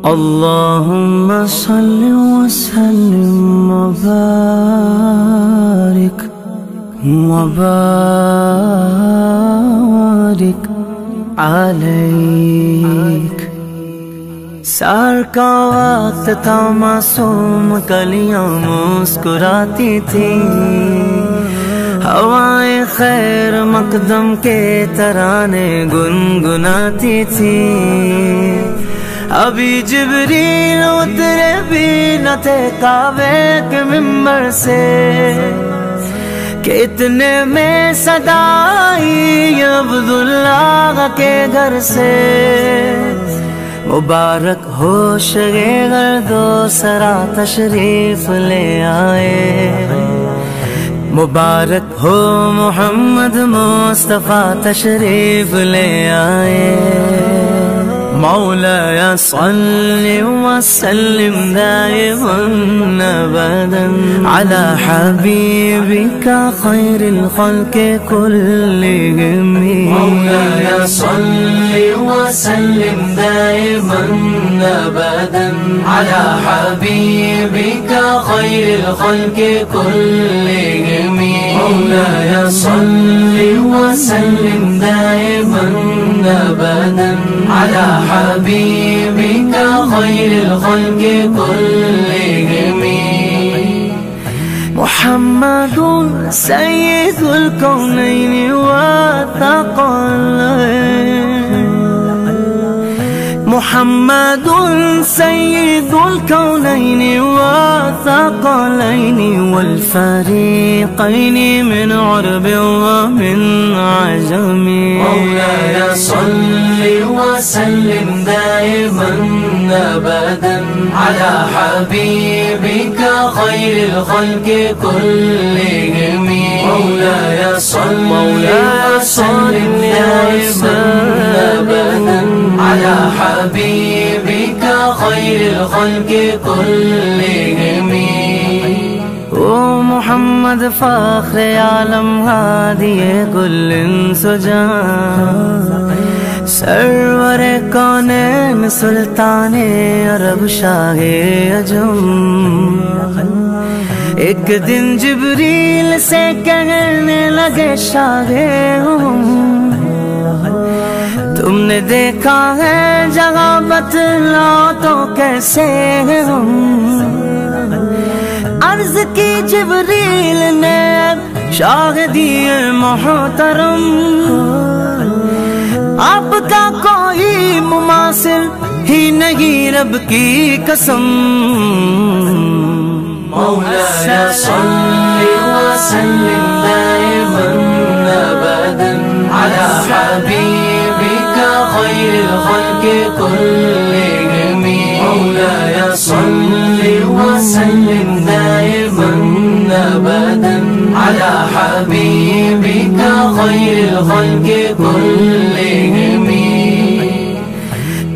अल्लाहुम्मा सल्लि व सल्लिम व बारिक अलैक। सार का वक्त था मासूम कलियां मुस्कुराती थी, हवाएं खैर मकदम के तराने गुनगुनाती थी। अभी जिब्रील उतरे भी न थे काबे के मिंबर से, कि इतने में सदाई अब्दुल्लाह के घर से। मुबारक हो शगे गर्दो सरा तशरीफ ले आए, मुबारक हो मोहम्मद मुस्तफा तशरीफ ले आए। मौलाया सल्लि व सल्लिम दाइमन अबदन अला हबीबिका खैरिल खल्क़ि कुल्लिहिम। मौलाया सल्लि व सल्लिम दाइमन अबदन अला हबीबिका खैरिल खल्क़ि कुल्लिहिम। मौलाया सल्लि व सल्लिम दाइमन अबदन अला हबीबिका खैरिल खल्क़ि कुल्लिहिम। मुहम्मदुन सय्यिदुल कौनैन व थक़लैन। मुहम्मदुन सय्यिदुल कौनैन व थक़लैन वल फरीक़ैन मिन अरब व मिन अजम। मौलाया सल्लि व सल्लिम दाइमन अबदन अला हबीबिका खैरिल खल्क़ि कुल्लिहिम। मौलाया सल्लि व सल्लिम दाइमन अबदन अला हबीबिका खैरिल खल्क़ि कुल्लिहिम। ओ मोहम्मद फ़ख्र आलम हादिए कुल इंसुजान, सरवरे कौनैन सुल्ताने अरब शाहे अजम। एक दिन जिब्रील से कहने लगे शाहे तुमने देखा है जगह बतलाओ तो कैसे हम। अर्ज की जिब्रील ने शाह दिए मोहतरम, आपका कोई मुमासिल ही नहीं रब की कसम। मौलाया सल्लि व सल्लिम दाइमन अबदन अला हबीबिका खैरिल खल्क़ि कुल्लिहिम। मौलाया सल्लि व सल्लिम दाइमन अबदन अला हबीबिका खैरिल खल्क़ि कुल्लिहिम।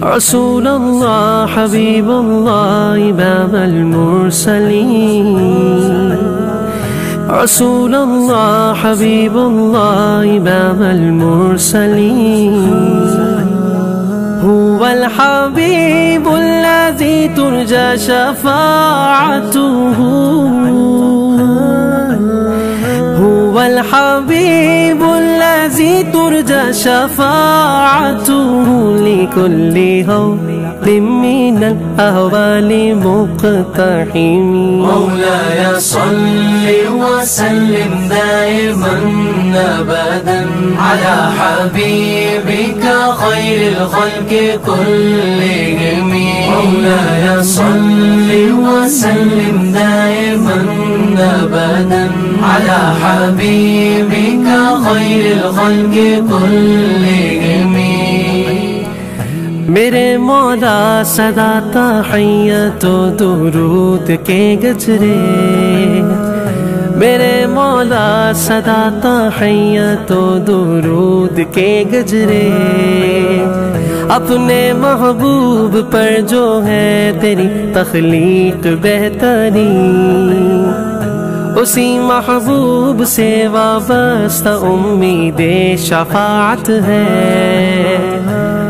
रसूल अल्लाह हबीब अल्लाह इमाम अल मुरसलीन। रसूल अल्लाह हबीब अल्लाह इमाम अल मुरसलीन। हुवल हबीबुल्लज़ी तुरजा शफ़ाअतुहु। हुवल हबीबुल्लज़ी तुरजा शफ़ाअतुहु लिकुल्लि हौलिम मिनल अहवालि मुक़तहिम। मौलाया सल्लि व सल्लिम दाइमन अबदन अला हबीबिका खैरिल खल्क़ि कुल्लिहिम। मौलाया सल्लि व सल्लिम दाइमन अबदन अला हबीबिका खैरिल खल्क़ि कुल्लिहिम। मेरे मौला सदा तहिय्यत दुरूद के गजरे, मेरे मौला सदा तहिय्यत दुरूद के गजरे। अपने महबूब पर जो है तेरी तख्लीक बेहतरीन, उसी महबूब से वाबस्ता उम्मीदे शफाअत है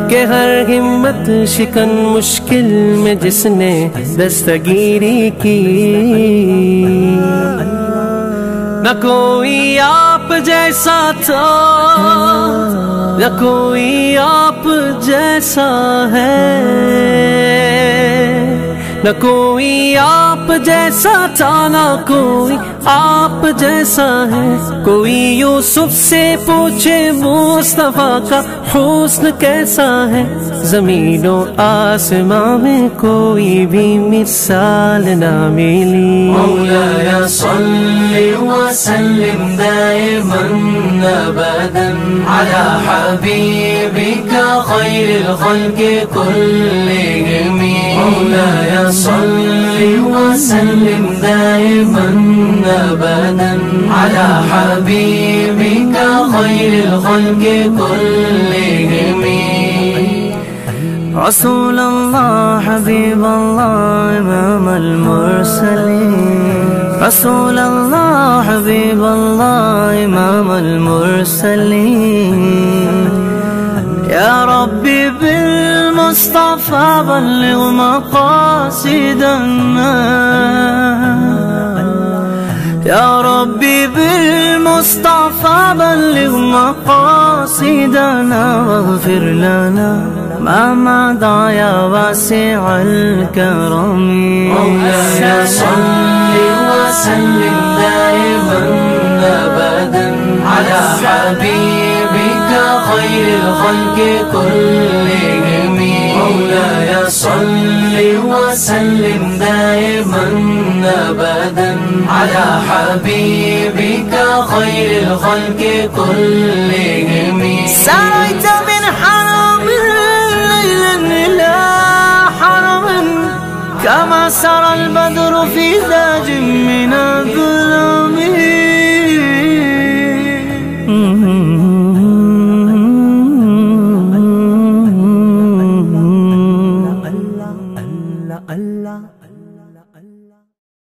कि हर हिम्मत शिकन मुश्किल में जिसने दस्तगीरी की, न कोई आप जैसा था न कोई आप जैसा है, न कोई आप जैसा था न कोई आप जैसा है। कोई यूसुफ से पूछे मुस्तफा का हुस्न कैसा है, ज़मीनो आसमां में कोई भी मिसाल ना मिली। मौलाया सल्लि व सल्लिम दाइमन अबदन अला हबीबिका खैरिल खल्क़ि कुल्लिहिम। मौलाया सल्लि व सल्लिम दाइमन अबदन अला हबीबिका खैरिल खल्क़ि कुल्लिहिम। रसूल अल्लाह हबीब अल्लाह इमाम अल-मुरसलीन, रसूल अल्लाह हबीब अल्लाह इमाम अल-मुरसलीन। या रब्बी बिल मुस्तफा बल्लिग मक़ासिदना, या रब्बी बिल मुस्तफा बल्लिग मक़ासिदना वग़फिर लना मा मदा या वासिअल करमी। मौलाया सल्लि व सल्लिम दाइमन अबदन अला हबीबिका खैरिल खल्क़ि कुल्लिहिम। मौलाया सल्लि व सल्लिम दाइमन अबदन अला हबीबिका खैरिल खल्क़ि कुल्लिहिम। सरैत min حرم ليلا إلى حرم كما سرى البدر في زاج من الظلام. Allah